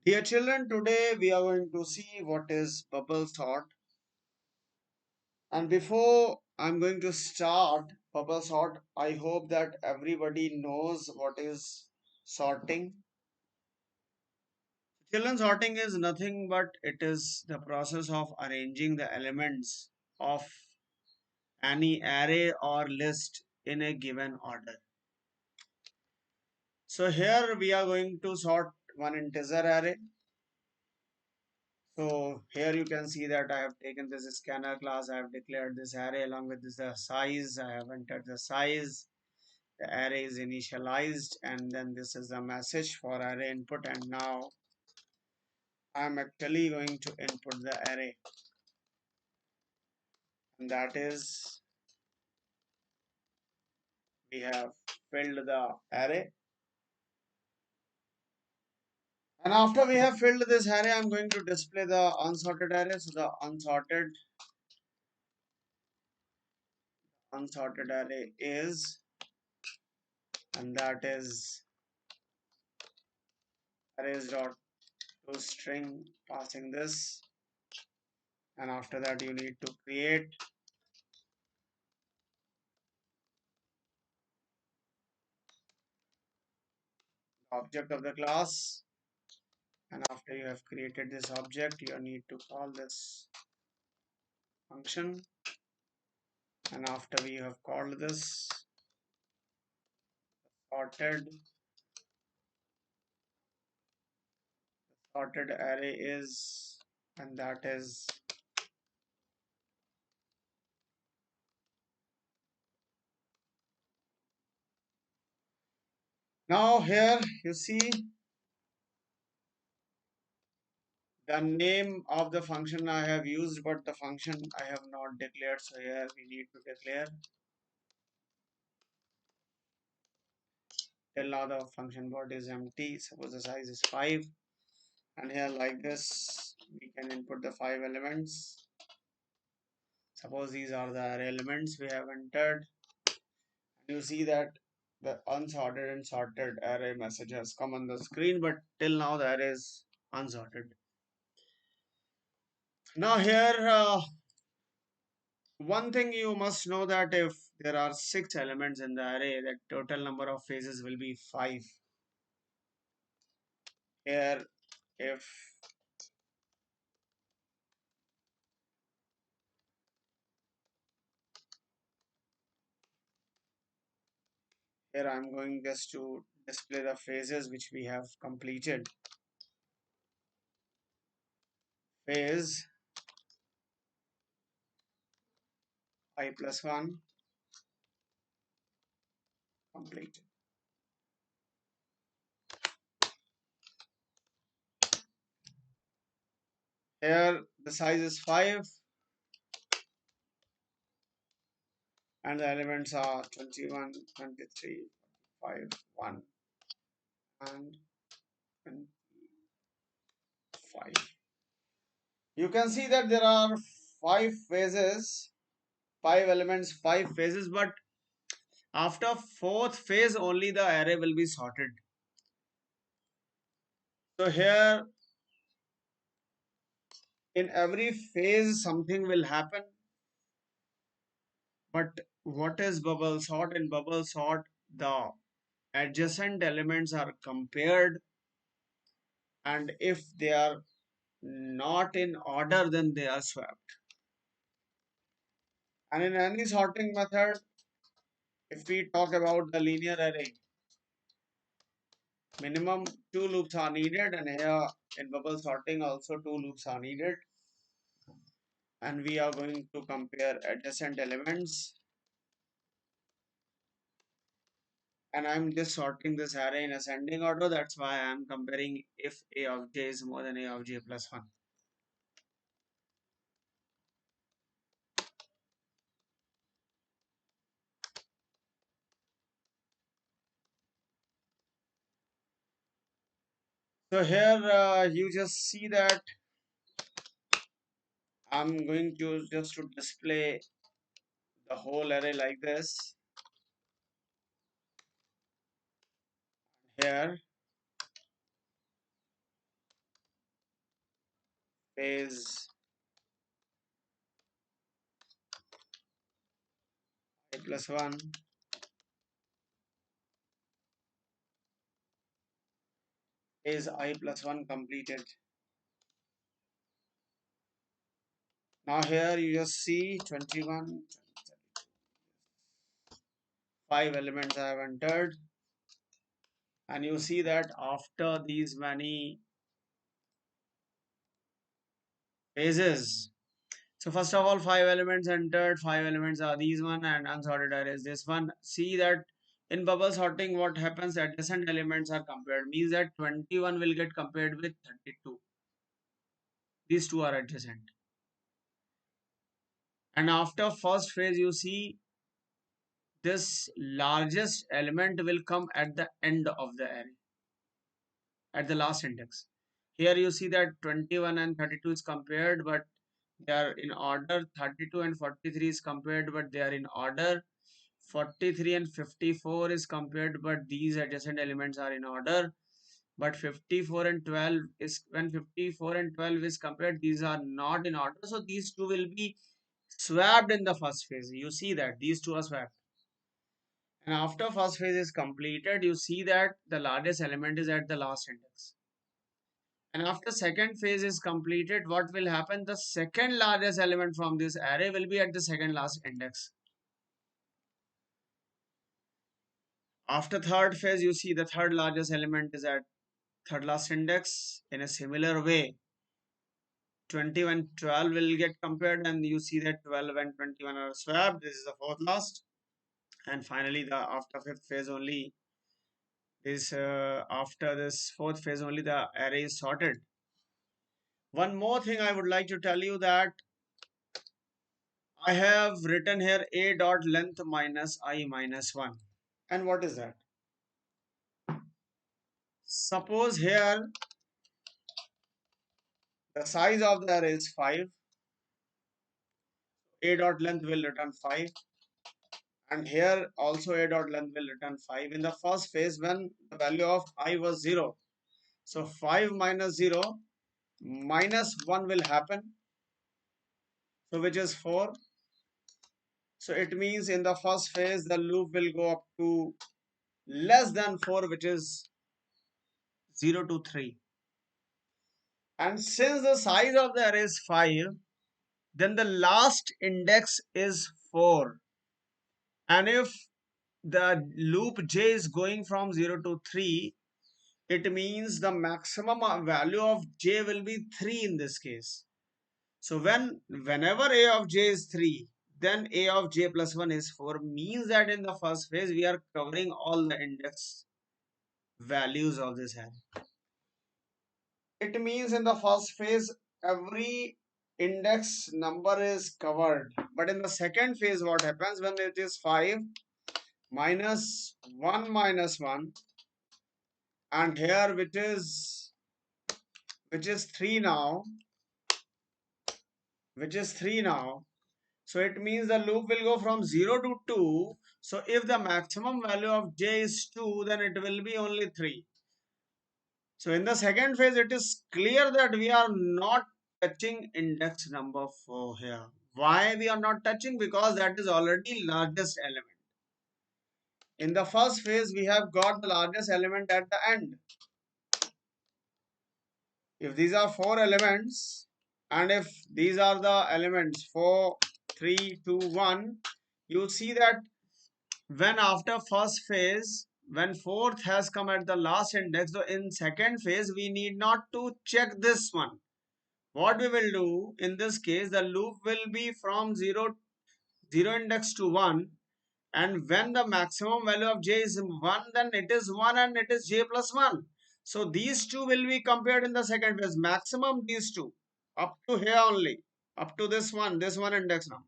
Dear children, today we are going to see what is bubble sort. And before I'm going to start bubble sort, I hope that everybody knows what is sorting. Children, sorting is nothing but it is the process of arranging the elements of any array or list in a given order. So here we are going to sort one integer array. So here you can see that I have taken this scanner class. I have declared this array along with this size. I have entered the size. The array is initialized, and then this is the message for array input. And now I am actually going to input the array, and that is we have filled the array. And after we have filled this array, I'm going to display the unsorted array. So the unsorted array is, and that is arrays dot to string passing this, and after that you need to create the object of the class, and after you have created this object you need to call this function, and after we have called this sorted sorted array is, and that is now here you see the name of the function I have used, but the function I have not declared. So here we need to declare. Till now the function body is empty. Suppose the size is 5, and here like this we can input the 5 elements. Suppose these are the array elements we have entered. You see that the unsorted and sorted array message has come on the screen, but till now the array is unsorted. Now here one thing you must know, that if there are 6 elements in the array, the total number of phases will be 5. Here if here I'm going just to display the phases which we have completed. Phase I plus 1 completed. Here the size is 5 and the elements are 21, 23, 5, 1 and 25. You can see that there are 5 phases, 5 elements, 5 phases, but after 4th phase only the array will be sorted. So here in every phase something will happen, but what is bubble sort? In bubble sort the adjacent elements are compared, and if they are not in order then they are swapped. And in any sorting method, if we talk about the linear array, minimum 2 loops are needed, and here in bubble sorting also 2 loops are needed, and we are going to compare adjacent elements, and I'm just sorting this array in ascending order. That's why I'm comparing if a of j is more than a of j plus 1. So here you just see that I'm going to just to display the whole array like this. Here phase I plus 1, phase I plus 1 completed. Now here you just see 21, 5 elements I have entered, and you see that after these many phases, so first of all 5 elements entered, 5 elements are these one, and unsorted array is this one. See that in bubble sorting what happens, adjacent elements are compared, means that 21 will get compared with 32. These two are adjacent. And after first phase you see this largest element will come at the end of the array, at the last index. Here you see that 21 and 32 is compared, but they are in order. 32 and 43 is compared, but they are in order. 43 and 54 is compared, but these adjacent elements are in order. But 54 and 12 is, when 54 and 12 is compared, these are not in order. So these two will be swapped in the first phase. You see that these two are swapped. And after first phase is completed, you see that the largest element is at the last index. And after second phase is completed, what will happen? The second largest element from this array will be at the second last index. After third phase, you see the third largest element is at third last index. In a similar way, 20 and 12 will get compared, and you see that 12 and 21 are swapped. This is the fourth last. And finally, the after fifth phase only is after this fourth phase only the array is sorted. One more thing I would like to tell you, that I have written here a dot length minus I minus 1. And what is that? Suppose here the size of the array is 5. A dot length will return 5. And here also a dot length will return 5. In the first phase, when the value of I was 0, so 5 minus 0 minus 1 will happen, so which is 4. So it means in the first phase the loop will go up to less than 4, which is 0 to 3. And since the size of the array is 5, then the last index is 4. And if the loop j is going from 0 to 3, it means the maximum value of j will be 3 in this case. So whenever a of j is 3, then a of j plus 1 is 4, means that in the first phase we are covering all the index values of this array. It means in the first phase every index number is covered. But in the second phase, what happens when it is 5 minus 1 minus 1, and here which is 3 now, so it means the loop will go from 0 to 2. So if the maximum value of j is 2, then it will be only 3. So in the second phase, it is clear that we are not touching index number 4 here. Why we are not touching? Because that is already largest element. In the first phase, we have got the largest element at the end. If these are 4 elements, and if these are the elements 4, 3, 2, 1, you see that when after first phase, when fourth has come at the last index, so in second phase, we need not to check this one. What we will do in this case, the loop will be from 0 index to 1, and when the maximum value of j is 1, then it is 1 and it is j plus 1. So these two will be compared in the second phase, maximum these two, up to here only, up to this one index number.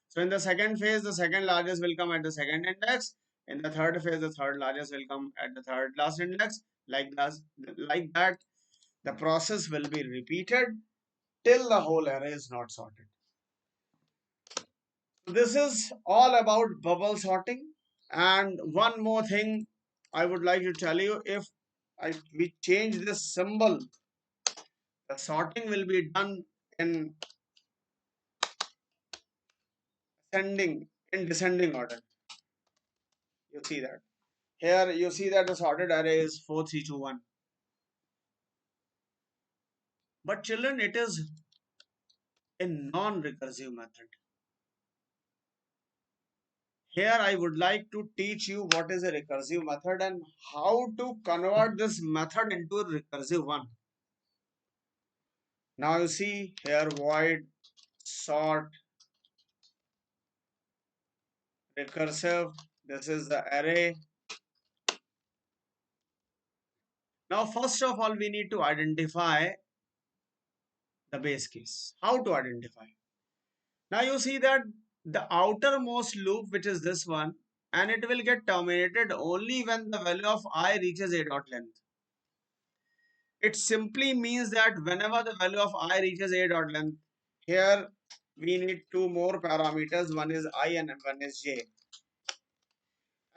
So in the second phase, the second largest will come at the second index. In the third phase, the third largest will come at the third last index. Like that, the process will be repeated till the whole array is not sorted. This is all about bubble sorting. And one more thing I would like to tell you, if we change this symbol, the sorting will be done in descending order. You see that. Here you see that the sorted array is 4, 3, 2, 1. But children, it is a non-recursive method. Here I would like to teach you what is a recursive method and how to convert this method into a recursive one. Now you see here void sort recursive. This is the array. Now first of all we need to identify the base case. How to identify? Now you see that the outermost loop, which is this one, and it will get terminated only when the value of I reaches a dot length. It simply means that whenever the value of I reaches a dot length, here we need two more parameters. One is I and one is j.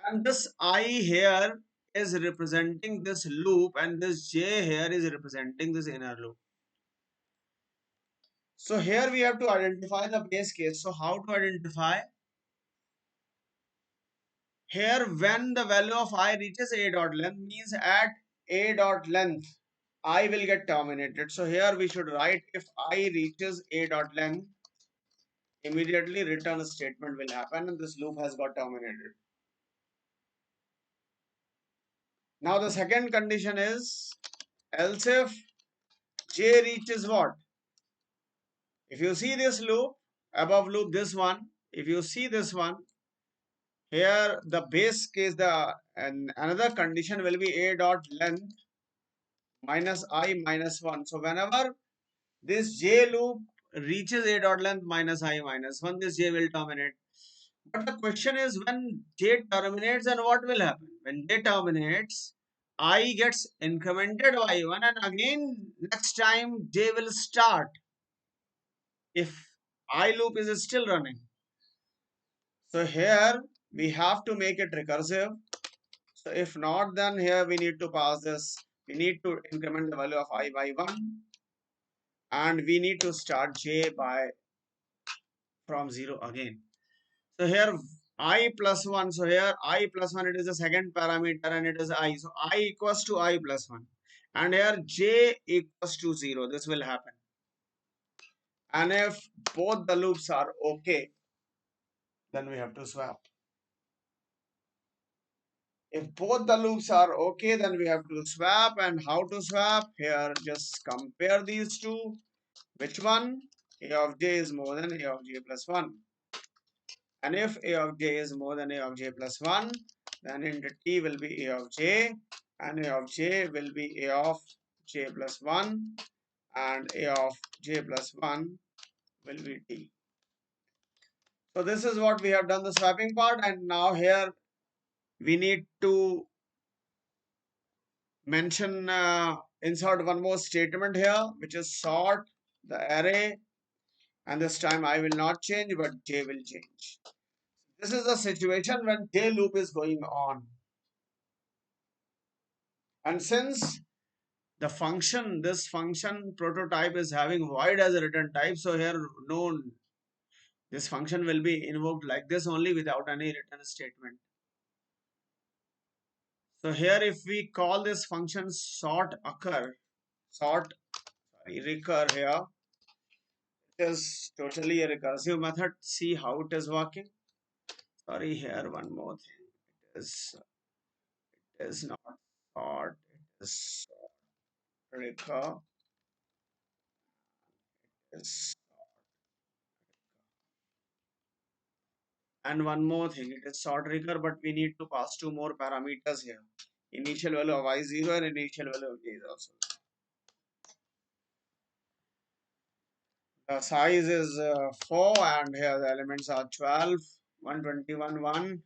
And this I here is representing this loop and this j here is representing this inner loop. So here we have to identify the base case. So how to identify? Here when the value of I reaches a dot length means at a dot length I will get terminated. So here we should write if I reaches a dot length, immediately return statement will happen and this loop has got terminated. Now the second condition is else if j reaches what? If you see this loop, above loop this one, if you see this one, here the base case, and another condition will be a dot length minus I minus 1. So whenever this j loop reaches a dot length minus I minus 1, this j will terminate. But the question is when j terminates, then what will happen? When j terminates, I gets incremented by 1 and again next time j will start if I loop is still running. So here we have to make it recursive. So if not, then here we need to pass this. We need to increment the value of I by 1 and we need to start j by from 0 again. So here I plus 1. So here I plus 1, it is the second parameter and it is I. So I equals to I plus 1. And here j equals to 0. This will happen. And if both the loops are okay, then we have to swap. If both the loops are okay, then we have to swap. And how to swap? Here just compare these two. Which one? A of j is more than a of j plus 1. And if a of j is more than a of j plus 1, then int t will be a of j and a of j will be a of j plus 1 and a of j plus 1 will be t. So this is what we have done the swapping part, and now here we need to mention insert one more statement here, which is sort the array, and this time I will not change but j will change. This is a situation when j loop is going on, and since the function, this function prototype is having void as a return type, so here no, this function will be invoked like this only without any return statement. So here if we call this function sort recur, here it is totally a recursive method. See how it is working. Sorry, here one more thing. It is not sort, it is recur. Is And one more thing, it is sort recur, but we need to pass two more parameters here. Initial value of I0 and initial value of j is also. The size is 4 and here the elements are 12, 121, 1,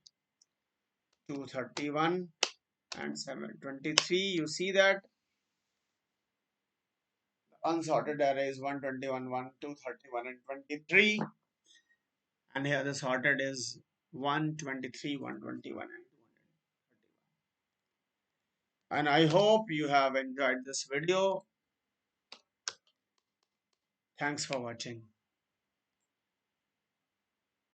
231 and 723. You see that the unsorted array is 121, 1, 231 and 23. And here the sorted is 123, 121 and 231. And I hope you have enjoyed this video. Thanks for watching.